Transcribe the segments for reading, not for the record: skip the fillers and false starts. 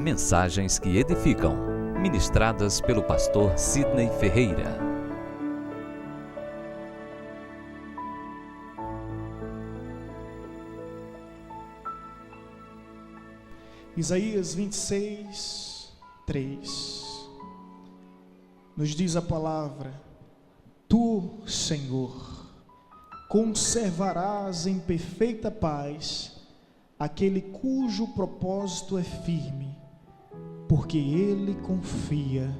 Mensagens que edificam, ministradas pelo pastor Sidney Ferreira. Isaías 26, 3, nos diz a palavra: Tu, Senhor, conservarás em perfeita paz aquele cujo propósito é firme, porque ele confia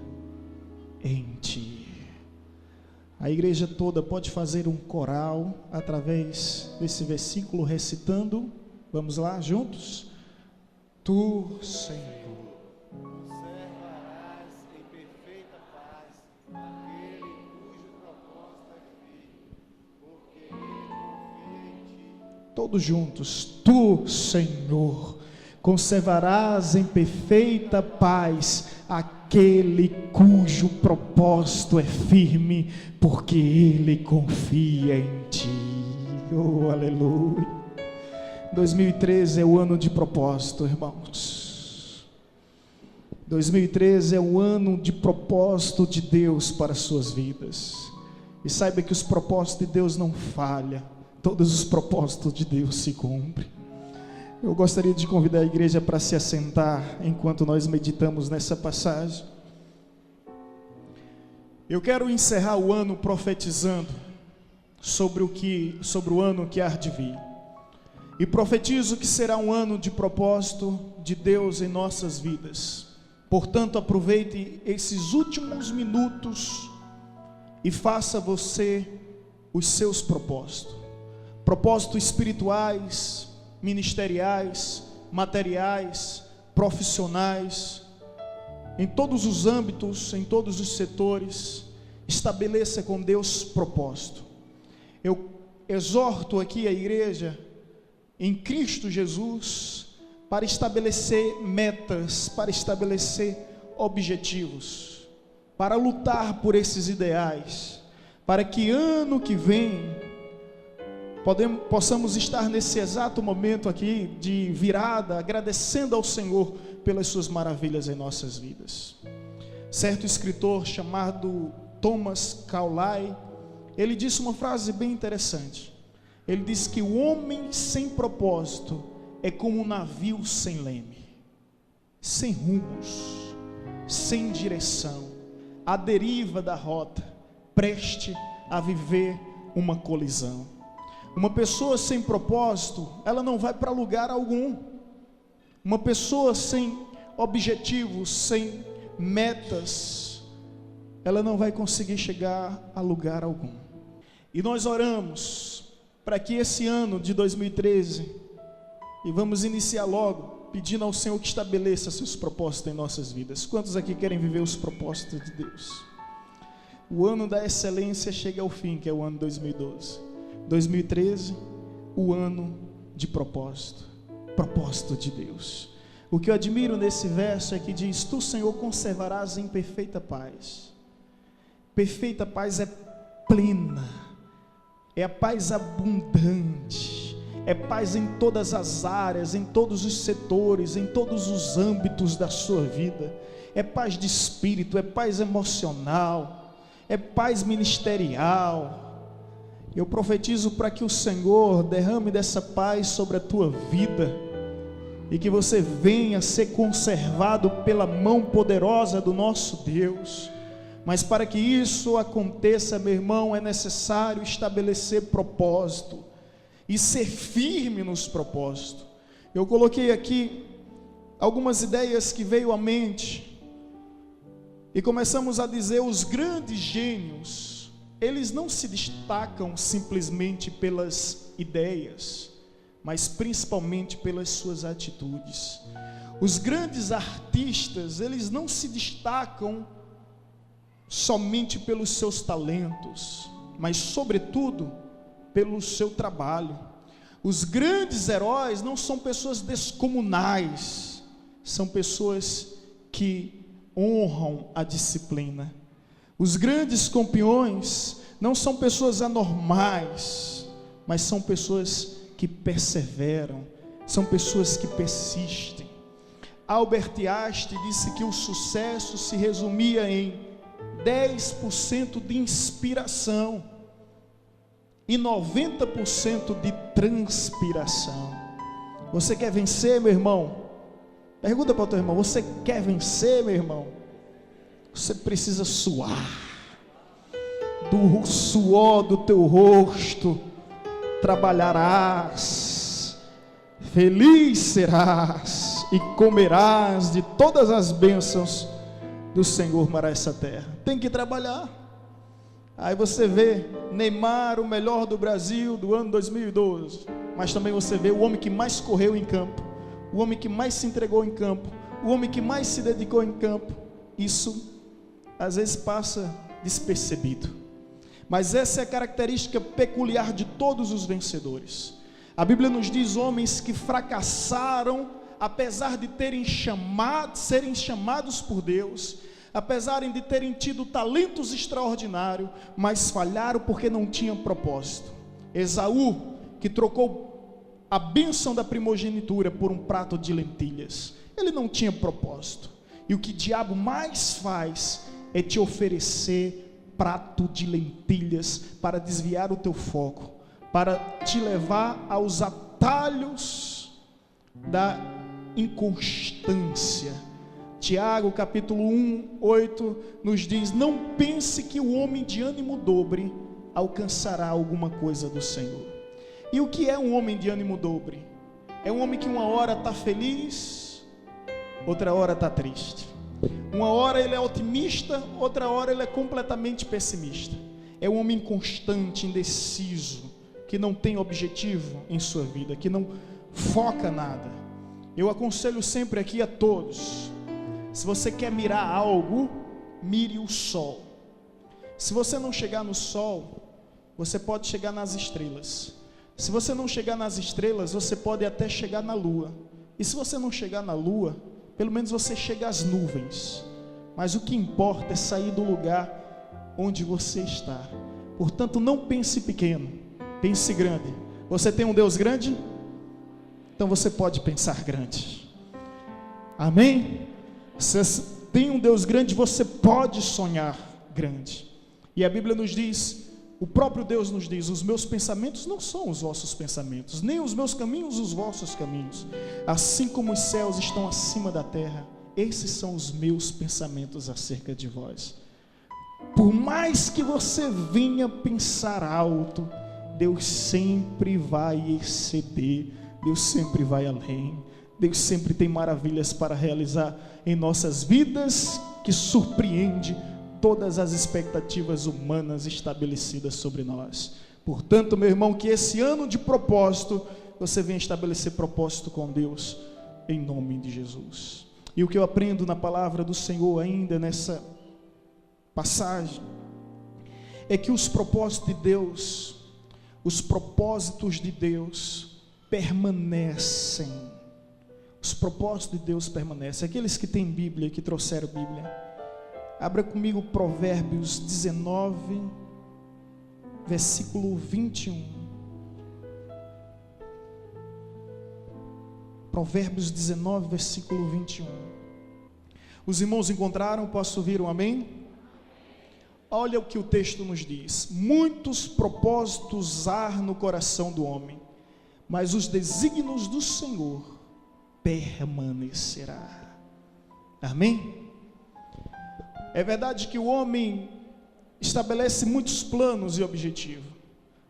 em Ti. A igreja toda pode fazer um coral através desse versículo recitando. Vamos lá, juntos? Tu, Senhor, conservarás em perfeita paz aquele cujo propósito é firme, porque ele confia em Ti. todos juntos. Tu, Senhor, conservarás em perfeita paz aquele cujo propósito é firme, porque ele confia em Ti. Oh, aleluia. 2013 é o ano de propósito, irmãos. 2013 é o ano de propósito de Deus para as suas vidas. E saiba que os propósitos de Deus não falham. Todos os propósitos de Deus se cumprem. Eu gostaria de convidar a igreja para se assentar enquanto nós meditamos nessa passagem. Eu quero encerrar o ano profetizando sobre o ano que há de vir. E profetizo que será um ano de propósito de Deus em nossas vidas. Portanto, aproveite esses últimos minutos e faça você os seus propósitos. Propósitos espirituais, ministeriais, materiais, profissionais, em todos os âmbitos, em todos os setores. Estabeleça com Deus propósito. Eu exorto aqui a igreja em Cristo Jesus para estabelecer metas, para estabelecer objetivos, para lutar por esses ideais, para que ano que vem possamos estar nesse exato momento aqui de virada, agradecendo ao Senhor pelas suas maravilhas em nossas vidas. Certo escritor chamado Thomas Carlyle, ele disse uma frase bem interessante. Ele diz que o homem sem propósito é como um navio sem leme, sem rumos, sem direção, à deriva da rota, preste a viver uma colisão. Uma pessoa sem propósito, ela não vai para lugar algum. Uma pessoa sem objetivos, sem metas, ela não vai conseguir chegar a lugar algum. E nós oramos para que esse ano de 2013, e vamos iniciar logo, pedindo ao Senhor que estabeleça seus propósitos em nossas vidas. Quantos aqui querem viver os propósitos de Deus? O ano da excelência chega ao fim, que é o ano 2012. 2013, o ano de propósito de Deus. O que eu admiro nesse verso é que diz: Tu, Senhor, conservarás em perfeita paz. Perfeita paz é plena, é a paz abundante, é paz em todas as áreas, em todos os setores, em todos os âmbitos da sua vida. É paz de espírito, é paz emocional, é paz ministerial. Eu profetizo para que o Senhor derrame dessa paz sobre a tua vida e que você venha ser conservado pela mão poderosa do nosso Deus. Mas para que isso aconteça, meu irmão, é necessário estabelecer propósito e ser firme nos propósitos. Eu coloquei aqui algumas ideias que veio à mente e começamos a dizer: os grandes gênios, eles não se destacam simplesmente pelas ideias, mas principalmente pelas suas atitudes. Os grandes artistas, eles não se destacam somente pelos seus talentos, mas sobretudo pelo seu trabalho. Os grandes heróis não são pessoas descomunais, são pessoas que honram a disciplina. Os grandes campeões não são pessoas anormais, mas são pessoas que perseveram, são pessoas que persistem. Albert Einstein disse que o sucesso se resumia em 10% de inspiração e 90% de transpiração. Você quer vencer, meu irmão? Pergunta para o teu irmão: você quer vencer, meu irmão? Você precisa suar. Do suor do teu rosto trabalharás, feliz serás e comerás de todas as bênçãos do Senhor para essa terra. Tem que trabalhar. Aí você vê Neymar, o melhor do Brasil do ano 2012, mas também você vê o homem que mais correu em campo, o homem que mais se entregou em campo, o homem que mais se dedicou em campo. Isso às vezes passa despercebido, mas essa é a característica peculiar de todos os vencedores. A Bíblia nos diz homens que fracassaram, apesar de serem chamados por Deus, apesar de terem tido talentos extraordinários, mas falharam porque não tinham propósito. Esaú, que trocou a bênção da primogenitura por um prato de lentilhas, ele não tinha propósito. E o que o diabo mais faz é te oferecer prato de lentilhas para desviar o teu foco, para te levar aos atalhos da inconstância. Tiago capítulo 1, 8 nos diz: não pense que o homem de ânimo dobre alcançará alguma coisa do Senhor. E o que é um homem de ânimo dobre? É um homem que uma hora está feliz, outra hora está triste. Uma hora ele é otimista, outra hora ele é completamente pessimista. É um homem inconstante, indeciso, que não tem objetivo em sua vida, que não foca nada. Eu aconselho sempre aqui a todos: se você quer mirar algo, mire o sol. Se você não chegar no sol, você pode chegar nas estrelas. Se você não chegar nas estrelas, você pode até chegar na lua. E se você não chegar na lua, pelo menos você chega às nuvens. Mas o que importa é sair do lugar onde você está. Portanto, não pense pequeno, pense grande. Você tem um Deus grande? Então você pode pensar grande. Amém? Você tem um Deus grande, você pode sonhar grande. E a Bíblia nos diz, o próprio Deus nos diz: os meus pensamentos não são os vossos pensamentos, nem os meus caminhos os vossos caminhos. Assim como os céus estão acima da terra, esses são os meus pensamentos acerca de vós. Por mais que você venha pensar alto, Deus sempre vai exceder, Deus sempre vai além, Deus sempre tem maravilhas para realizar em nossas vidas, que surpreende todas as expectativas humanas estabelecidas sobre nós. Portanto, meu irmão, que esse ano de propósito, você venha estabelecer propósito com Deus, em nome de Jesus. E o que eu aprendo na palavra do Senhor ainda nessa passagem, é que os propósitos de Deus permanecem. Os propósitos de Deus permanecem. Aqueles que têm Bíblia, que trouxeram Bíblia, abra comigo Provérbios 19, versículo 21. Provérbios 19, versículo 21. Os irmãos encontraram? Posso ouvir um amém? Olha o que o texto nos diz: muitos propósitos há no coração do homem, mas os desígnios do Senhor permanecerá. Amém? É verdade que o homem estabelece muitos planos e objetivos,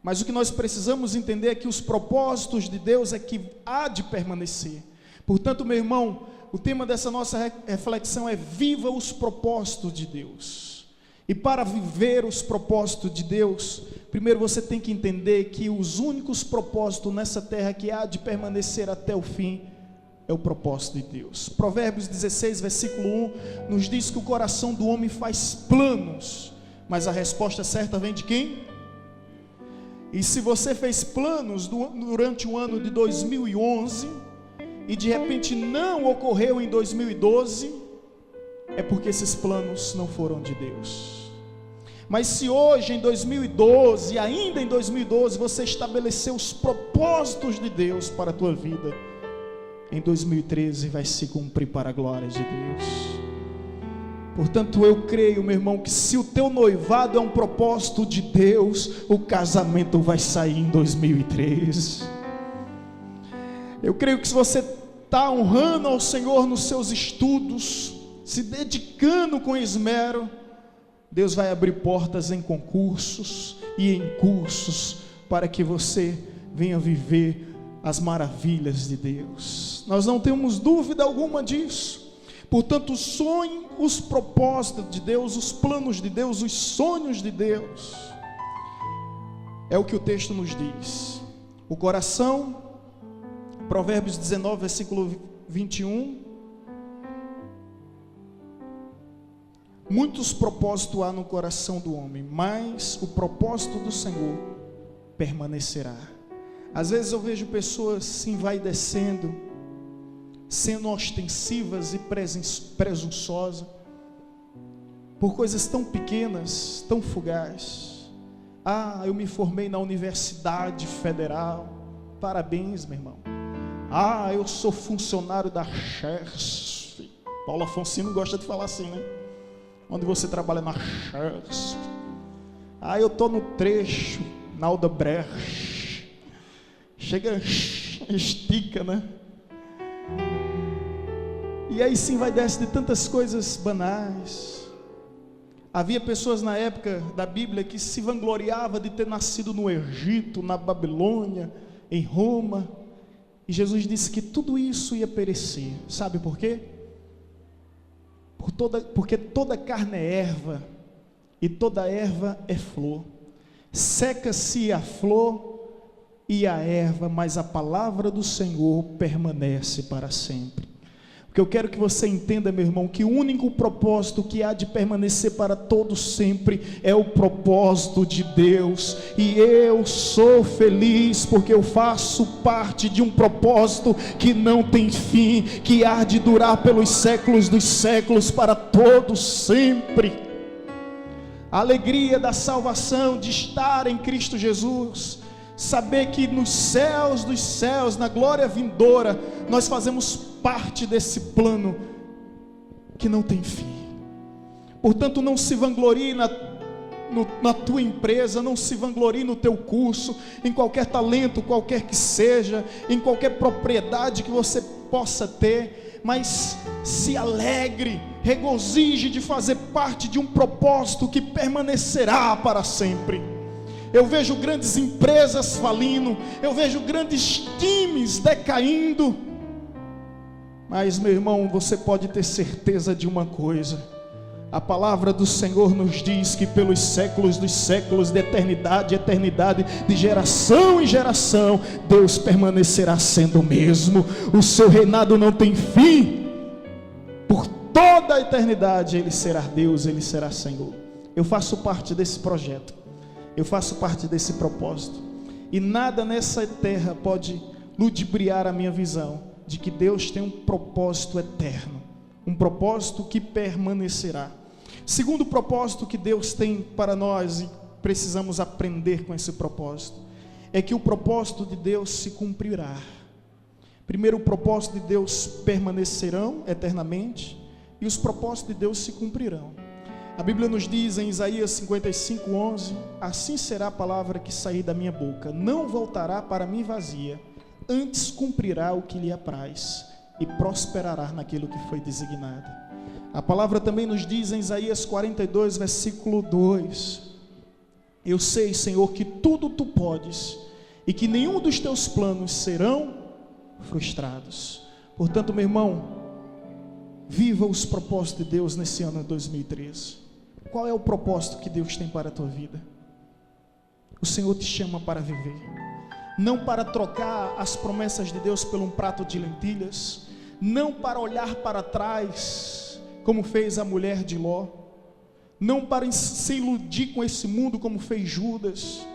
mas o que nós precisamos entender é que os propósitos de Deus é que há de permanecer. Portanto, meu irmão, o tema dessa nossa reflexão é: viva os propósitos de Deus. E para viver os propósitos de Deus, primeiro você tem que entender que os únicos propósitos nessa terra que há de permanecer até o fim é o propósito de Deus. Provérbios 16, versículo 1 nos diz que o coração do homem faz planos, mas a resposta certa vem de quem? E se você fez planos durante o ano de 2011 e de repente não ocorreu em 2012, é porque esses planos não foram de Deus. Mas se hoje em 2012, ainda em 2012, você estabeleceu os propósitos de Deus para a tua vida, em 2013 vai se cumprir para a glória de Deus. Portanto, eu creio, meu irmão, que se o teu noivado é um propósito de Deus, o casamento vai sair em 2013. Eu creio que se você está honrando ao Senhor nos seus estudos, se dedicando com esmero, Deus vai abrir portas em concursos e em cursos para que você venha viver as maravilhas de Deus. Nós não temos dúvida alguma disso. Portanto, sonhe os propósitos de Deus, os planos de Deus, os sonhos de Deus. É o que o texto nos diz. O coração, Provérbios 19, versículo 21. Muitos propósitos há no coração do homem, mas o propósito do Senhor permanecerá. Às vezes eu vejo pessoas se envaidecendo, sendo ostensivas e presunçosas, por coisas tão pequenas, tão fugazes. Ah, eu me formei na Universidade Federal, parabéns, meu irmão. Ah, eu sou funcionário da Xerxes. Paulo Afonso gosta de falar assim, né? Onde você trabalha na Xerxes. Ah, eu estou no trecho, na Aldebrecht. Chega, estica, né? E aí sim vai descer de tantas coisas banais. Havia pessoas na época da Bíblia que se vangloriavam de ter nascido no Egito, na Babilônia, em Roma. E Jesus disse que tudo isso ia perecer. Sabe por quê? Porque toda carne é erva, e toda erva é flor. Seca-se a flor e a erva, mas a palavra do Senhor permanece para sempre. O que eu quero que você entenda, meu irmão, que o único propósito que há de permanecer para todos sempre é o propósito de Deus. E eu sou feliz porque eu faço parte de um propósito que não tem fim, que há de durar pelos séculos dos séculos, para todos sempre. A alegria da salvação, de estar em Cristo Jesus, saber que nos céus dos céus, na glória vindoura, nós fazemos parte desse plano que não tem fim. Portanto, não se vanglorie na tua empresa, não se vanglorie no teu curso, em qualquer talento, qualquer que seja, em qualquer propriedade que você possa ter, mas se alegre, regozije de fazer parte de um propósito que permanecerá para sempre. Eu vejo grandes empresas falindo, eu vejo grandes times decaindo, mas, meu irmão, você pode ter certeza de uma coisa: a palavra do Senhor nos diz que pelos séculos dos séculos, de eternidade em eternidade, de geração em geração, Deus permanecerá sendo o mesmo. O seu reinado não tem fim. Por toda a eternidade Ele será Deus, Ele será Senhor. Eu faço parte desse projeto, eu faço parte desse propósito, e nada nessa terra pode ludibriar a minha visão de que Deus tem um propósito eterno, um propósito que permanecerá. Segundo propósito que Deus tem para nós, e precisamos aprender com esse propósito, é que o propósito de Deus se cumprirá. Primeiro, o propósito de Deus permanecerão eternamente, e os propósitos de Deus se cumprirão. A Bíblia nos diz em Isaías 55:11: assim será a palavra que sair da minha boca, não voltará para mim vazia, antes cumprirá o que lhe apraz e prosperará naquilo que foi designado. A palavra também nos diz em Isaías 42, versículo 2: eu sei, Senhor, que tudo tu podes e que nenhum dos teus planos serão frustrados. Portanto, meu irmão, viva os propósitos de Deus nesse ano de 2013. Qual é o propósito que Deus tem para a tua vida? O Senhor te chama para viver, não para trocar as promessas de Deus por um prato de lentilhas, não para olhar para trás, como fez a mulher de Ló, não para se iludir com esse mundo, como fez Judas,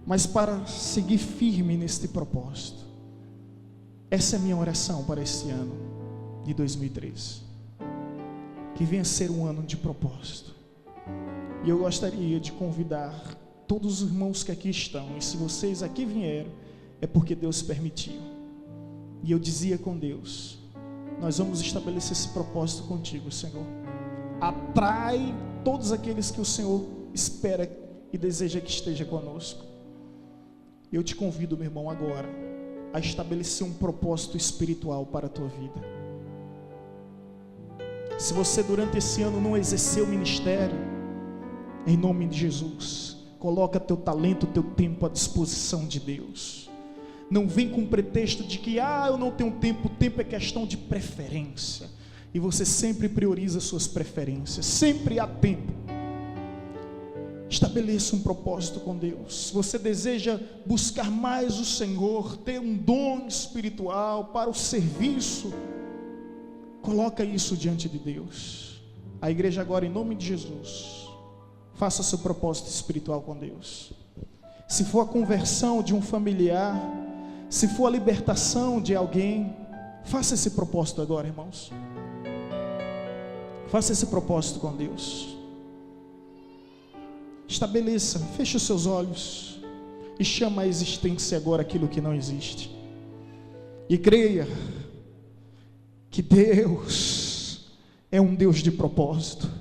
mas para seguir firme neste propósito. Essa é a minha oração para esse ano de 2013, que venha ser um ano de propósito. E eu gostaria de convidar todos os irmãos que aqui estão, e se vocês aqui vieram, é porque Deus permitiu. E eu dizia com Deus: nós vamos estabelecer esse propósito contigo, Senhor. Atrai todos aqueles que o Senhor espera e deseja que esteja conosco. Eu te convido, meu irmão, agora a estabelecer um propósito espiritual para a tua vida. Se você durante esse ano não exerceu o ministério, em nome de Jesus, coloca teu talento, teu tempo à disposição de Deus. Não vem com pretexto de que eu não tenho tempo. O tempo é questão de preferência, e você sempre prioriza suas preferências. Sempre há tempo. Estabeleça um propósito com Deus. Se você deseja buscar mais o Senhor, ter um dom espiritual para o serviço, coloca isso diante de Deus. A igreja agora, em nome de Jesus, faça seu propósito espiritual com Deus. Se for a conversão de um familiar, se for a libertação de alguém, faça esse propósito agora, irmãos. Faça esse propósito com Deus. Estabeleça, feche os seus olhos e chama à existência agora aquilo que não existe. E creia que Deus é um Deus de propósito.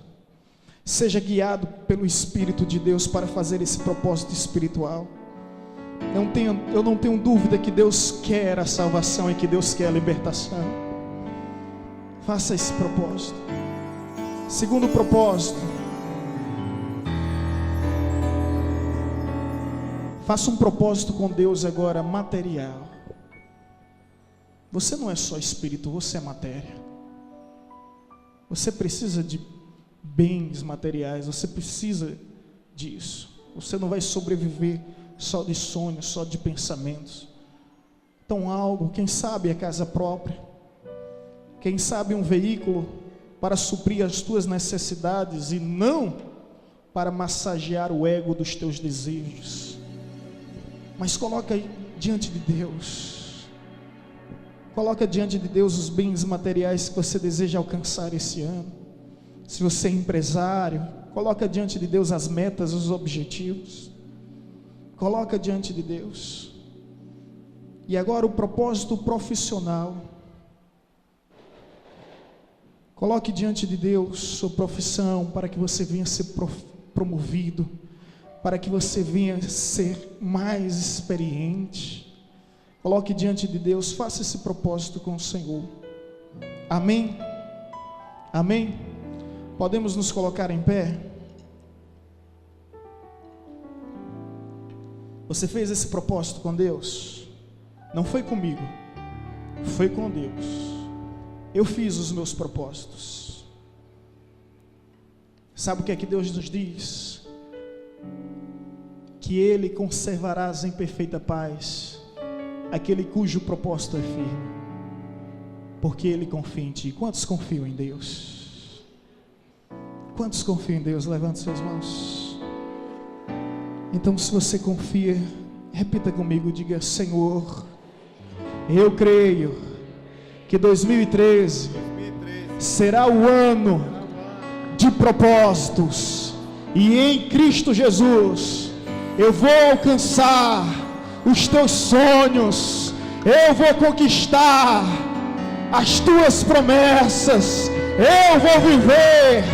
Seja guiado pelo Espírito de Deus para fazer esse propósito espiritual. Eu não tenho dúvida que Deus quer a salvação e que Deus quer a libertação. Faça esse propósito. Segundo propósito, faça um propósito com Deus agora material. Você não é só espírito, você é matéria. Você precisa de bens materiais, você precisa disso. Você não vai sobreviver só de sonhos, só de pensamentos. Então algo, quem sabe a casa própria, quem sabe um veículo para suprir as tuas necessidades e não para massagear o ego dos teus desejos. Mas coloca diante de Deus, coloca diante de Deus os bens materiais que você deseja alcançar esse ano. Se você é empresário, coloca diante de Deus as metas, os objetivos. Coloca diante de Deus. E agora o propósito profissional. Coloque diante de Deus sua profissão, para que você venha ser promovido, para que você venha ser mais experiente. Coloque diante de Deus, faça esse propósito com o Senhor. Amém? Amém? Podemos nos colocar em pé? Você fez esse propósito com Deus? Não foi comigo, foi com Deus. Eu fiz os meus propósitos. Sabe o que é que Deus nos diz? Que Ele conservarás em perfeita paz aquele cujo propósito é firme, porque Ele confia em ti. Quantos confiam em Deus? Quantos confiam em Deus? Levante suas mãos. Então, se você confia, repita comigo, diga: Senhor, eu creio que 2013 será o ano de propósitos, e em Cristo Jesus eu vou alcançar os teus sonhos, eu vou conquistar as tuas promessas, eu vou viver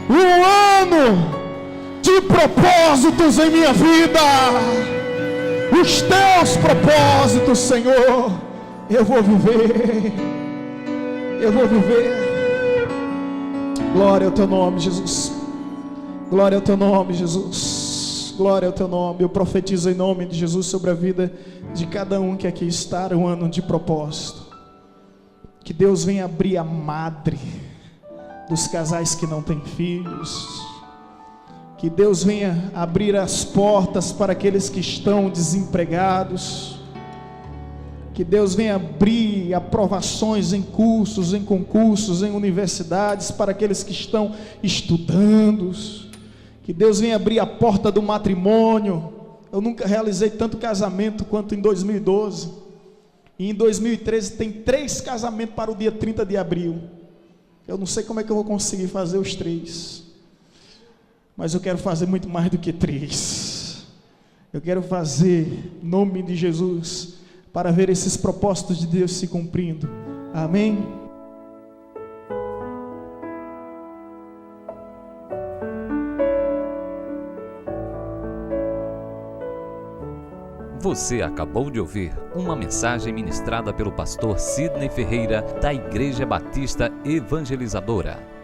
um ano de propósitos em minha vida. Os teus propósitos, Senhor, eu vou viver. Eu vou viver. Glória ao teu nome, Jesus. Glória ao teu nome, Jesus. Glória ao teu nome. Eu profetizo em nome de Jesus sobre a vida de cada um que aqui está, um ano de propósito. Que Deus venha abrir a madre dos casais que não têm filhos. Que Deus venha abrir as portas para aqueles que estão desempregados. Que Deus venha abrir aprovações em cursos, em concursos, em universidades para aqueles que estão estudando. Que Deus venha abrir a porta do matrimônio. Eu nunca realizei tanto casamento quanto em 2012. E em 2013 tem 3 casamentos para o dia 30 de abril. Eu não sei como é que eu vou conseguir fazer os 3. Mas eu quero fazer muito mais do que 3. Eu quero fazer, em nome de Jesus, para ver esses propósitos de Deus se cumprindo. Amém? Você acabou de ouvir uma mensagem ministrada pelo pastor Sidney Ferreira, da Igreja Batista Evangelizadora.